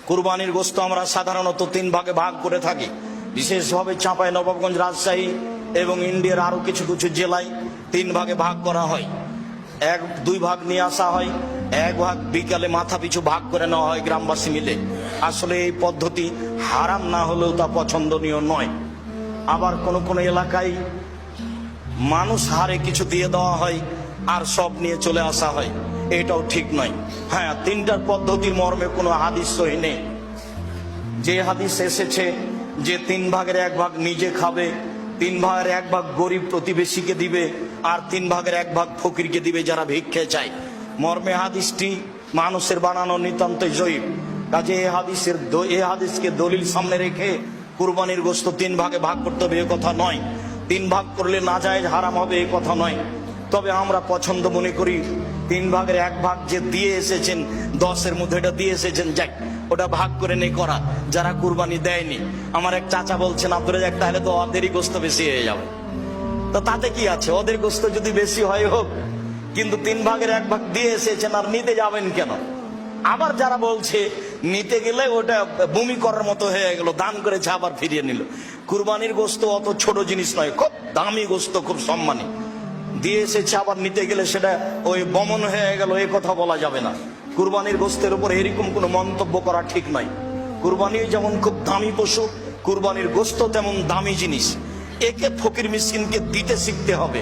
কুরবানির গোশত আমরা সাধারণত 3 ভাগে ভাগ করে থাকি। বিশেষভাবে চাঁপাইনবাবগঞ্জ, রাজশাহী এবং ইন্ডিয়ার আরো কিছু কিছু জেলায় 3 ভাগে ভাগ করা হয়। 1-2 ভাগ নিয়ে আসা হয়, 1 ভাগ বিকালে মাথা পিছু ভাগ করে নেওয়া হয় গ্রামবাসী মিলে। আসলে এই পদ্ধতি হারাম না হলেও তা পছন্দনীয় নয়। আবার কোন কোন এলাকায় মানুষ হারে কিছু দিয়ে দেওয়া হয় আর সব নিয়ে চলে আসা হয়, এটাও ঠিক নয়। হ্যাঁ, 3টার পদ্ধতির মর্মে কোনো হাদিস সহি নেই। যে হাদিস এসেছে যে 3 ভাগের 1 ভাগ নিজে খাবে, 3 ভাগের 1 ভাগ গরিব প্রতিবেশীকে দিবে, আর 3 ভাগের 1 ভাগ ফকিরকে দিবে যারা ভিক্ষে চায়, মর্মে হাদিসটি মানুষের বানানো নিতান্তই জয়ীফ। কাজে এই হাদিসকে দলিল সামনে রেখে কুরবানির গোশত 3 ভাগে ভাগ করতে হবে এ কথা নয়। 3 ভাগ করলে নাজায়েজ হারাম হবে এ কথা নয়। তবে আমরা পছন্দ মনে করি 3 ভাগের 1 ভাগ যে দিয়ে এসেছেন, 10-এর মধ্যে এটা দিয়ে এসেছেন, যাক ওটা ভাগ করে নেই করা। যারা কুরবানি দেয়নি, আমার এক চাচা বলছেন আপনারা যাক তাহলে তো ওদেরই গোশত বেশি হয়ে যাবে। তো তাতে কি আছে, ওদের গোশত যদি বেশি হয় হোক, কিন্তু 3 ভাগের 1 ভাগ দিয়ে এসেছেন আর নিতে যাবেন কেন? আবার যারা বলছে নিতে গেলে ওটা বমি করার মতো হয়ে গেল, দান করেছে আবার ফিরিয়ে নিল। কুরবানির গোশত অত ছোট জিনিস নয়, খুব দামি গোশত, খুব সম্মানী। দিয়ে এসেছে আবার নিতে গেলে সেটা ওই বমন হয়ে গেল, এ কথা বলা যাবে না। কুরবানির গোশতের উপর এরকম কোনো মন্তব্য করা ঠিক নয়। কুরবানি যেমন খুব দামি পশু, কুরবানির গোশত তেমন দামি জিনিস। একে ফকির মিসকিনকে দিতে শিখতে হবে।